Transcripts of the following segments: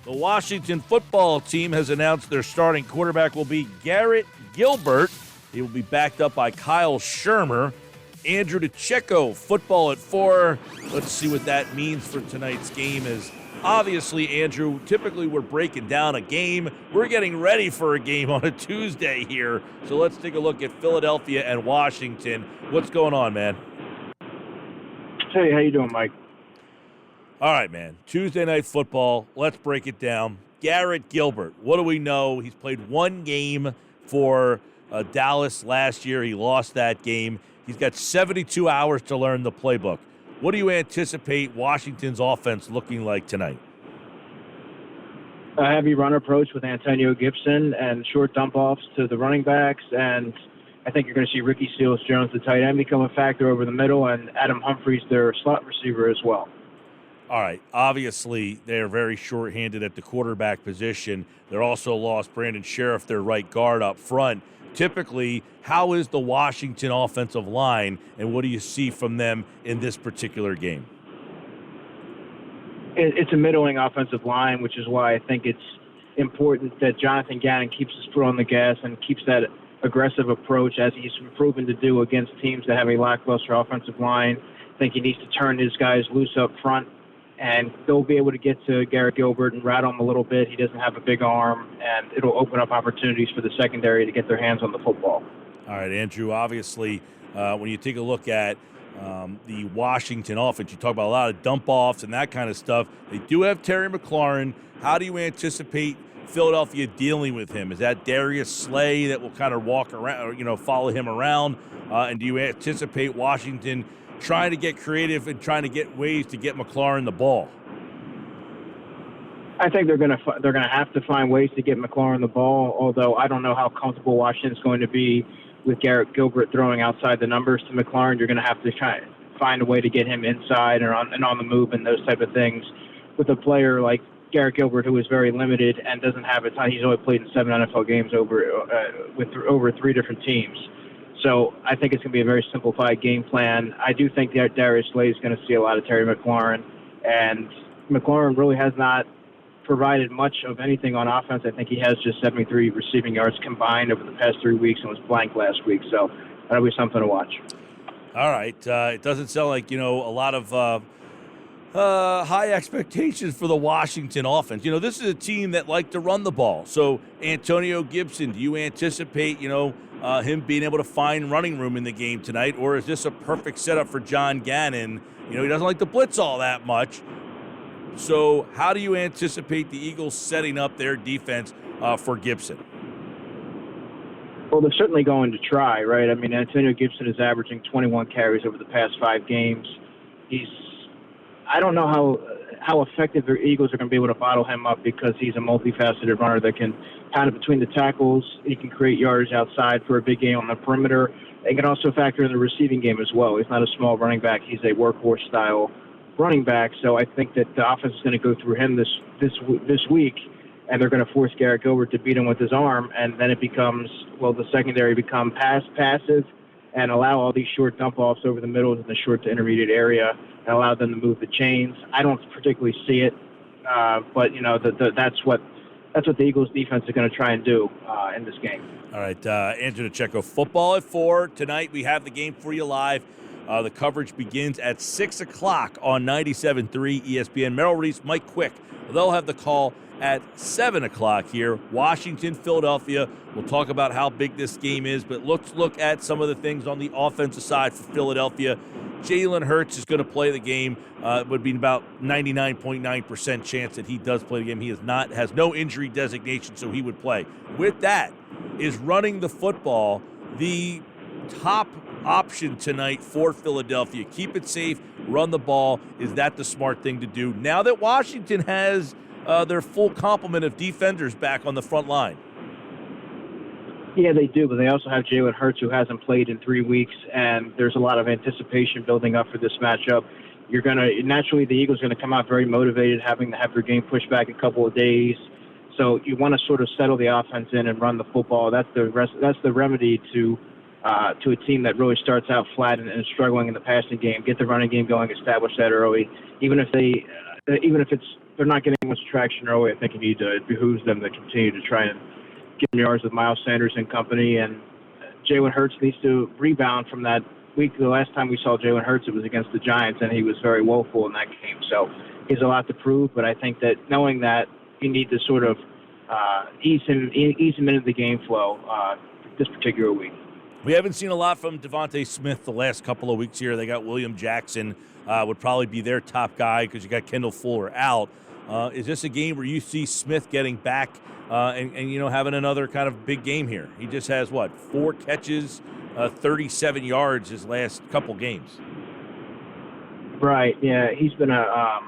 The Washington football team has announced their starting quarterback will be Garrett Gilbert. He will be backed up by Kyle Shermer. Andrew DiCecco, football at 4. Let's see what that means for tonight's game. As obviously, Andrew, typically we're breaking down a game. We're getting ready for a game on a Tuesday here. So let's take a look at Philadelphia and Washington. What's going on, man? Hey, how you doing, Mike? All right, man. Tuesday night football. Let's break it down. Garrett Gilbert, what do we know? He's played one game for Dallas last year. He lost that game. He's got 72 hours to learn the playbook. What do you anticipate Washington's offense looking like tonight? A heavy run approach with Antonio Gibson and short dump-offs to the running backs, and I think you're going to see Ricky Seals-Jones, the tight end, become a factor over the middle, and Adam Humphries, their slot receiver, as well. All right. Obviously, they're very short-handed at the quarterback position. They're also lost Brandon Sheriff, their right guard, up front. Typically, how is the Washington offensive line, and what do you see from them in this particular game? It's a middling offensive line, which is why I think it's important that Jonathan Gannon keeps his foot on the gas and keeps that aggressive approach, as he's proven to do against teams that have a lackluster offensive line. I think he needs to turn his guys loose up front, and they'll be able to get to Garrett Gilbert and rattle him a little bit. He doesn't have a big arm, and it'll open up opportunities for the secondary to get their hands on the football. All right, Andrew, obviously, when you take a look at the Washington offense, you talk about a lot of dump-offs and that kind of stuff. They do have Terry McLaurin. How do you anticipate Philadelphia dealing with him? Is that Darius Slay that will kind of walk around, or, follow him around? And do you anticipate Washington trying to get creative and trying to get ways to get McLaurin the ball? I think they're going to have to find ways to get McLaurin the ball, although I don't know how comfortable Washington's going to be with Garrett Gilbert throwing outside the numbers to McLaurin. You're going to have to try find a way to get him inside and on the move and those type of things. With a player like Garrett Gilbert, who is very limited and doesn't have a ton, he's only played in 7 NFL games with over 3 different teams. So I think it's going to be a very simplified game plan. I do think that Darius Slay is going to see a lot of Terry McLaurin, and McLaurin really has not provided much of anything on offense. I think he has just 73 receiving yards combined over the past 3 weeks and was blank last week. So that'll be something to watch. All right. It doesn't sound like, a lot of high expectations for the Washington offense. This is a team that like to run the ball. So Antonio Gibson, do you anticipate, him being able to find running room in the game tonight, or is this a perfect setup for John Gannon? He doesn't like to blitz all that much. So how do you anticipate the Eagles setting up their defense for Gibson? Well, they're certainly going to try, right? I mean, Antonio Gibson is averaging 21 carries over the past 5 games. I don't know how effective the Eagles are going to be able to bottle him up, because he's a multifaceted runner that can pound it between the tackles. He can create yards outside for a big game on the perimeter. He can also factor in the receiving game as well. He's not a small running back. He's a workhorse style running back. So I think that the offense is going to go through him this week, and they're going to force Garrett Gilbert to beat him with his arm, and then it becomes, the secondary become passive and allow all these short dump-offs over the middle in the short to intermediate area and allow them to move the chains. I don't particularly see it, but that's what the Eagles defense is going to try and do in this game. All right, Andrew DiCecco, football at 4 tonight. We have the game for you live. The coverage begins at 6 o'clock on 97.3 ESPN. Merrill Reese, Mike Quick, they'll have the call at 7 o'clock here. Washington, Philadelphia. We'll talk about how big this game is, but let's look at some of the things on the offensive side for Philadelphia. Jalen Hurts is going to play the game. It would be about 99.9% chance that he does play the game. He has no injury designation, so he would play. With that, is running the football the top option tonight for Philadelphia? Keep it safe, run the ball. Is that the smart thing to do now that Washington has their full complement of defenders back on the front line? Yeah, they do, but they also have Jalen Hurts, who hasn't played in 3 weeks, and there's a lot of anticipation building up for this matchup. Naturally, the Eagles are going to come out very motivated, having to have their game pushed back a couple of days. So you want to sort of settle the offense in and run the football. That's the remedy to a team that really starts out flat and struggling in the passing game. Get the running game going, establish that early. Even if it's they're not getting much traction early, I think it behooves them to continue to try and get yards with Miles Sanders and company. And Jalen Hurts needs to rebound from that week. The last time we saw Jalen Hurts, it was against the Giants, and he was very woeful in that game. So he has a lot to prove, but I think that knowing that, you need to sort of ease him into the game flow this particular week. We haven't seen a lot from Devontae Smith the last couple of weeks here. They got William Jackson, would probably be their top guy because you got Kendall Fuller out. Is this a game where you see Smith getting back and having another kind of big game here? He just has, 4 catches, 37 yards his last couple games. Right, yeah. He's been a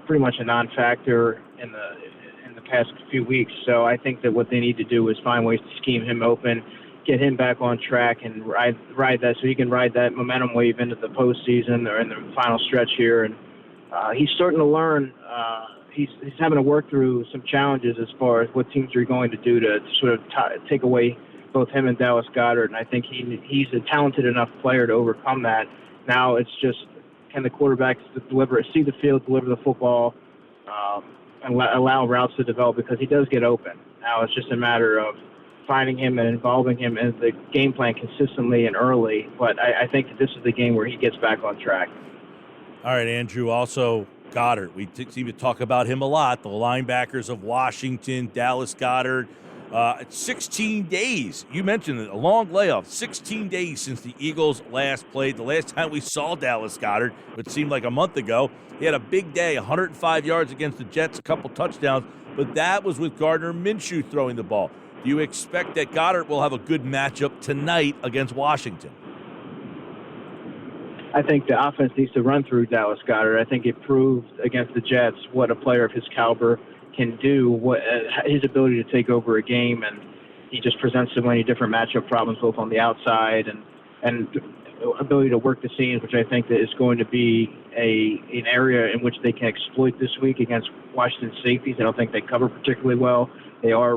pretty much a non-factor in the past few weeks. So I think that what they need to do is find ways to scheme him open, get him back on track, and ride that so he can ride that momentum wave into the postseason or in the final stretch here. And he's starting to learn. He's having to work through some challenges as far as what teams are going to do to sort of take away both him and Dallas Goedert. And I think he's a talented enough player to overcome that. Now it's just, can the quarterback see the field, deliver the football, and allow routes to develop, because he does get open. Now it's just a matter of finding him and involving him in the game plan consistently and early. But I think that this is the game where he gets back on track. All right, Andrew, also Goddard. We seem to talk about him a lot. The linebackers of Washington, Dallas Goedert. 16 days. You mentioned it, a long layoff. 16 days since the Eagles last played. The last time we saw Dallas Goedert, it seemed like a month ago, he had a big day, 105 yards against the Jets, a couple touchdowns, but that was with Gardner Minshew throwing the ball. Do you expect that Goddard will have a good matchup tonight against Washington? I think the offense needs to run through Dallas Goedert. I think it proved against the Jets what a player of his caliber can do, what his ability to take over a game, and he just presents so many different matchup problems both on the outside and ability to work the seams, which I think that is going to be an area in which they can exploit this week against Washington safeties. I don't think they cover particularly well. They are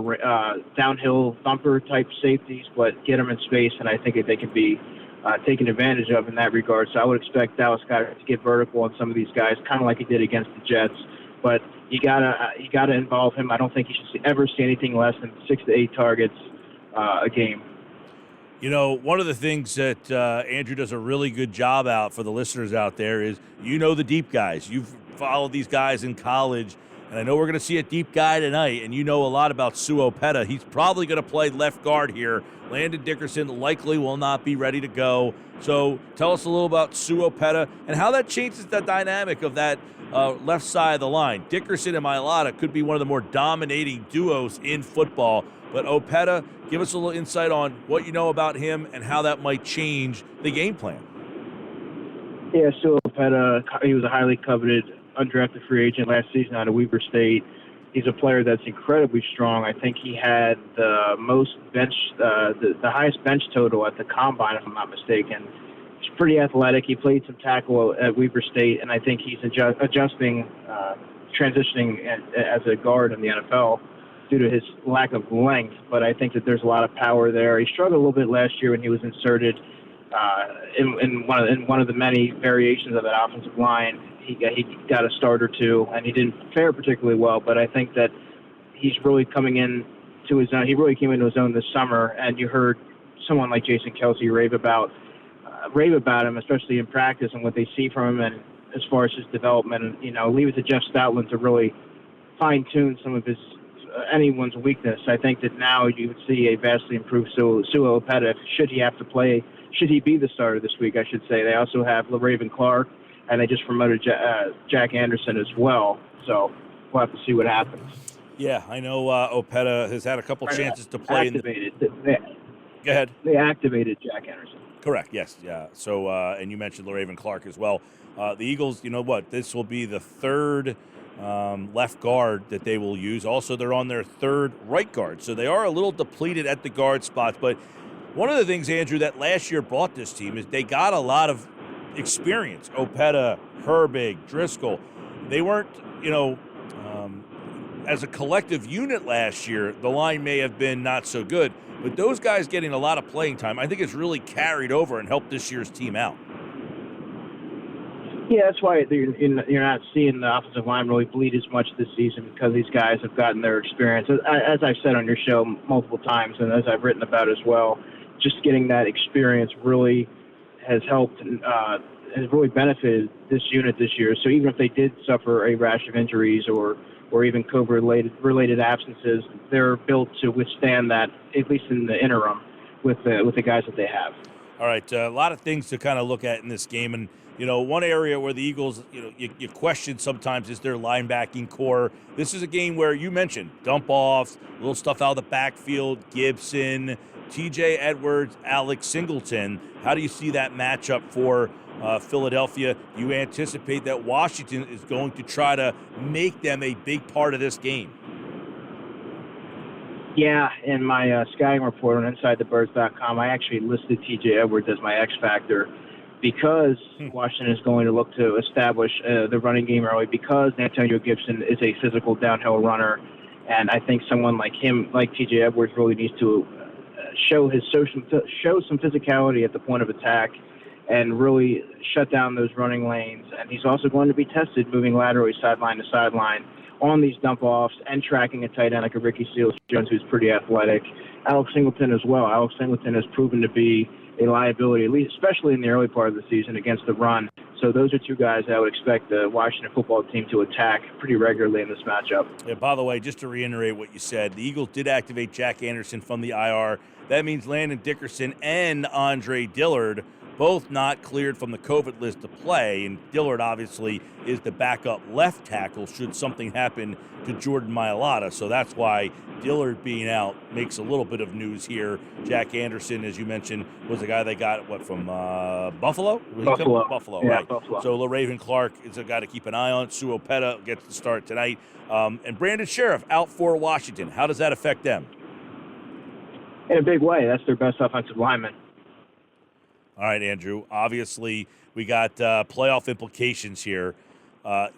downhill thumper type safeties, but get them in space, and I think that they can be taken advantage of in that regard. So I would expect Dallas Goedert to get vertical on some of these guys, kind of like he did against the Jets. But you gotta involve him. I don't think he should ever see anything less than 6 to 8 targets a game. You know, one of the things that Andrew does a really good job out for the listeners out there is, the deep guys. You've followed these guys in college, and I know we're going to see a deep guy tonight, and you know a lot about Sue Opeta. He's probably going to play left guard here. Landon Dickerson likely will not be ready to go. So tell us a little about Sue Opeta and how that changes the dynamic of that left side of the line. Dickerson and Mailata could be one of the more dominating duos in football. But Opeta, give us a little insight on what you know about him and how that might change the game plan. Yeah, Sue Opeta, he was a highly coveted undrafted free agent last season out of Weber State. He's a player that's incredibly strong. I think he had the most the highest bench total at the combine, if I'm not mistaken. He's pretty athletic. He played some tackle at Weber State, and I think he's adjusting, transitioning as a guard in the NFL due to his lack of length. But I think that there's a lot of power there. He struggled a little bit last year when he was inserted in one of the many variations of that offensive line. He got a start or two, and he didn't fare particularly well. But I think that he's really coming in to his own. He really came into his own this summer, and you heard someone like Jason Kelsey rave about him, especially in practice and what they see from him, and as far as his development. And leave it to Jeff Stoutland to really fine tune some of his anyone's weakness. I think that now you would see a vastly improved Sue Opeta. Should he be the starter this week, I should say. They also have LaRaven Clark, and they just promoted Jack Anderson as well. So we'll have to see what happens. Yeah, I know Opeta has had a couple chances to play. Go ahead. They activated Jack Anderson. Correct, yes. Yeah. So, and you mentioned LaRaven Clark as well. The Eagles, you know what? This will be the third left guard that they will use. Also, they're on their third right guard. So they are a little depleted at the guard spots. But one of the things, Andrew, that last year brought this team is they got a lot of experience. Opeta, Herbig, Driscoll. They weren't, as a collective unit last year, the line may have been not so good. But those guys getting a lot of playing time, I think it's really carried over and helped this year's team out. Yeah, that's why you're not seeing the offensive line really bleed as much this season because these guys have gotten their experience. As I've said on your show multiple times, and as I've written about as well, just getting that experience really has helped and has really benefited this unit this year. So even if they did suffer a rash of injuries or even COVID-related absences, they're built to withstand that, at least in the interim, with the guys that they have. All right, a lot of things to kind of look at in this game, and one area where the Eagles, you question sometimes is their linebacking core. This is a game where you mentioned dump offs, little stuff out of the backfield, Gibson, T.J. Edwards, Alex Singleton. How do you see that matchup for Philadelphia? Do you anticipate that Washington is going to try to make them a big part of this game? Yeah, in my scouting report on InsideTheBirds.com, I actually listed T.J. Edwards as my X factor because Washington is going to look to establish the running game early because Antonio Gibson is a physical downhill runner, and I think someone like him, like T.J. Edwards, really needs to show some physicality at the point of attack and really shut down those running lanes. And he's also going to be tested moving laterally sideline to sideline on these dump-offs and tracking a tight end like a Ricky Seals-Jones, who's pretty athletic. Alex Singleton as well. Alex Singleton has proven to be a liability, at least especially in the early part of the season against the run. So those are two guys I would expect the Washington football team to attack pretty regularly in this matchup. Yeah, by the way, just to reiterate what you said, the Eagles did activate Jack Anderson from the IR. That means Landon Dickerson and Andre Dillard both not cleared from the COVID list to play, and Dillard obviously is the backup left tackle should something happen to Jordan Mailata. So that's why Dillard being out makes a little bit of news here. Jack Anderson, as you mentioned, was the guy they got, from Buffalo? Buffalo, yeah, right. Buffalo. So LaRaven Clark is a guy to keep an eye on. Sue Opeta gets the start tonight. And Brandon Sheriff out for Washington. How does that affect them? In a big way. That's their best offensive lineman. All right, Andrew. Obviously, we got playoff implications here.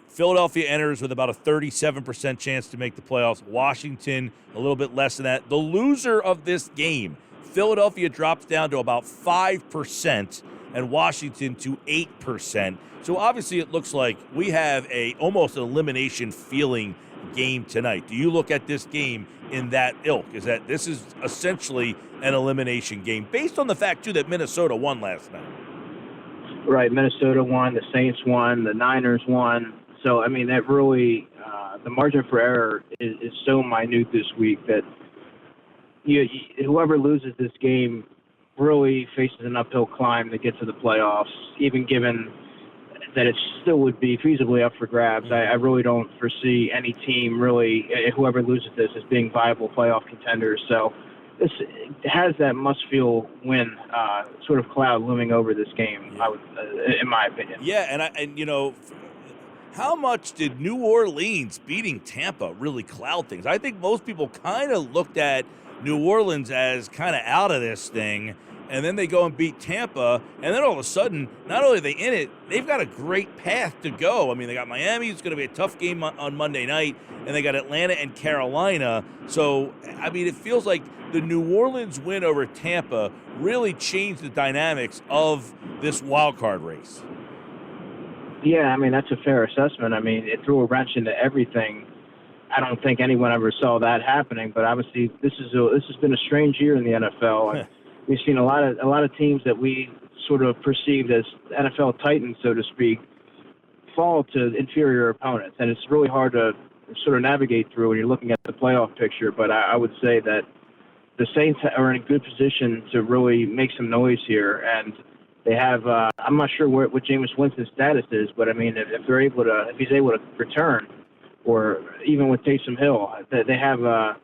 Philadelphia enters with about a 37% chance to make the playoffs. Washington, a little bit less than that. The loser of this game, Philadelphia, drops down to about 5%, and Washington to 8%. So obviously, it looks like we have almost an elimination feeling game tonight. Do you look at this game in that ilk? Is that this is essentially an elimination game based on the fact, too, that Minnesota won last night? Right, Minnesota won, the Saints won, the Niners won. So, I mean, that really, the margin for error is so minute this week that whoever loses this game really faces an uphill climb to get to the playoffs, even given that it still would be feasibly up for grabs. I really don't foresee any team really, whoever loses this, as being viable playoff contenders. So this has that must-feel win sort of cloud looming over this game, in my opinion. Yeah, and how much did New Orleans beating Tampa really cloud things? I think most people kind of looked at New Orleans as kind of out of this thing, and then they go and beat Tampa, and then all of a sudden, not only are they in it, they've got a great path to go. I mean, they got Miami, it's going to be a tough game on Monday night, and they got Atlanta and Carolina. So, I mean, it feels like the New Orleans win over Tampa really changed the dynamics of this wild card race. Yeah, I mean, that's a fair assessment. I mean, it threw a wrench into everything. I don't think anyone ever saw that happening, but obviously this has been a strange year in the NFL. We've seen a lot of teams that we sort of perceived as NFL titans, so to speak, fall to inferior opponents, and it's really hard to sort of navigate through when you're looking at the playoff picture. But I would say that the Saints are in a good position to really make some noise here, and they have. I'm not sure what Jameis Winston's status is, but I mean, if he's able to return, or even with Taysom Hill, they have.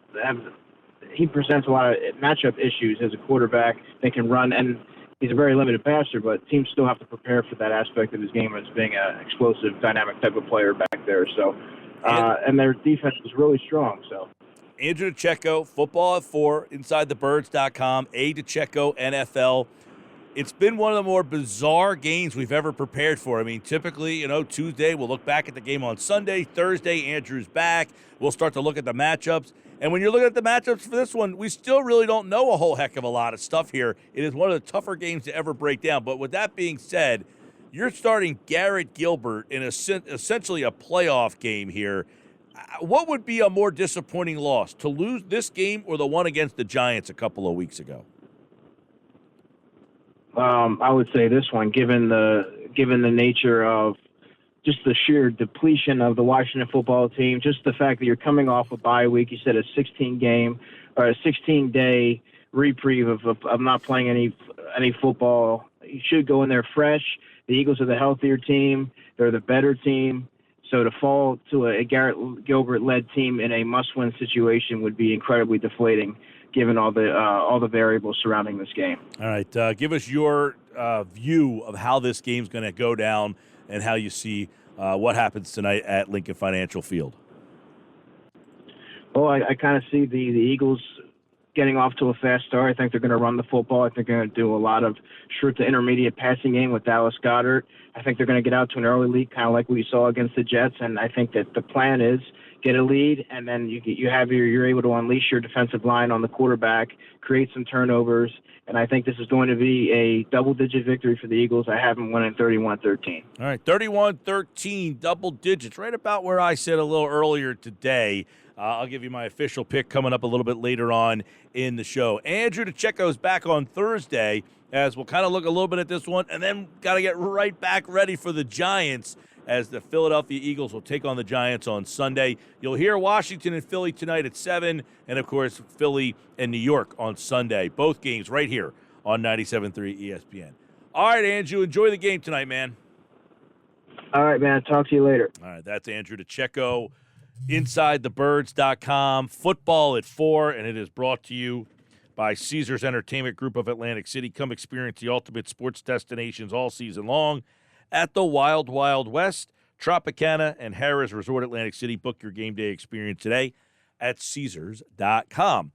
He presents a lot of matchup issues as a quarterback. They can run, and he's a very limited passer, but teams still have to prepare for that aspect of his game as being an explosive, dynamic type of player back there. So, and their defense is really strong. So, Andrew DiCecco, Football at 4, InsideTheBirds.com, DiCecco, NFL. It's been one of the more bizarre games we've ever prepared for. I mean, typically, Tuesday, we'll look back at the game on Sunday. Thursday, Andrew's back. We'll start to look at the matchups. And when you're looking at the matchups for this one, we still really don't know a whole heck of a lot of stuff here. It is one of the tougher games to ever break down. But with that being said, You're starting Garrett Gilbert in essentially a playoff game here. What would be a more disappointing loss, to lose this game or the one against the Giants a couple of weeks ago? I would say this one, given the nature of just the sheer depletion of the Washington football team, just the fact that you're coming off a bye week. You said a 16-day reprieve of not playing any football. You should go in there fresh. The Eagles are the healthier team. They're the better team. So to fall to a Garrett Gilbert-led team in a must-win situation would be incredibly deflating, given all the variables surrounding this game. All right, give us your view of how this game's going to go down and how you see what happens tonight at Lincoln Financial Field. Well, I kind of see the Eagles getting off to a fast start. I think they're going to run the football. I think they're going to do a lot of short to intermediate passing game with Dallas Goedert. I think they're going to get out to an early lead, kind of like we saw against the Jets. And I think that the plan is get a lead, and then you're able to unleash your defensive line on the quarterback, create some turnovers. And I think this is going to be a double-digit victory for the Eagles. I have them winning 31-13. All right, 31-13, double digits, right about where I said a little earlier today. I'll give you my official pick coming up a little bit later on in the show. Andrew DiCecco is back on Thursday, as we'll kind of look a little bit at this one, and then got to get right back ready for the Giants, as the Philadelphia Eagles will take on the Giants on Sunday. You'll hear Washington and Philly tonight at 7, and, of course, Philly and New York on Sunday. Both games right here on 97.3 ESPN. All right, Andrew, enjoy the game tonight, man. All right, man. Talk to you later. All right, that's Andrew DiCecco, InsideTheBirds.com, football at 4, and it is brought to you by Caesars Entertainment Group of Atlantic City. Come experience the ultimate sports destinations all season long at the Wild Wild West, Tropicana, and Harrah's Resort Atlantic City. Book your game day experience today at Caesars.com.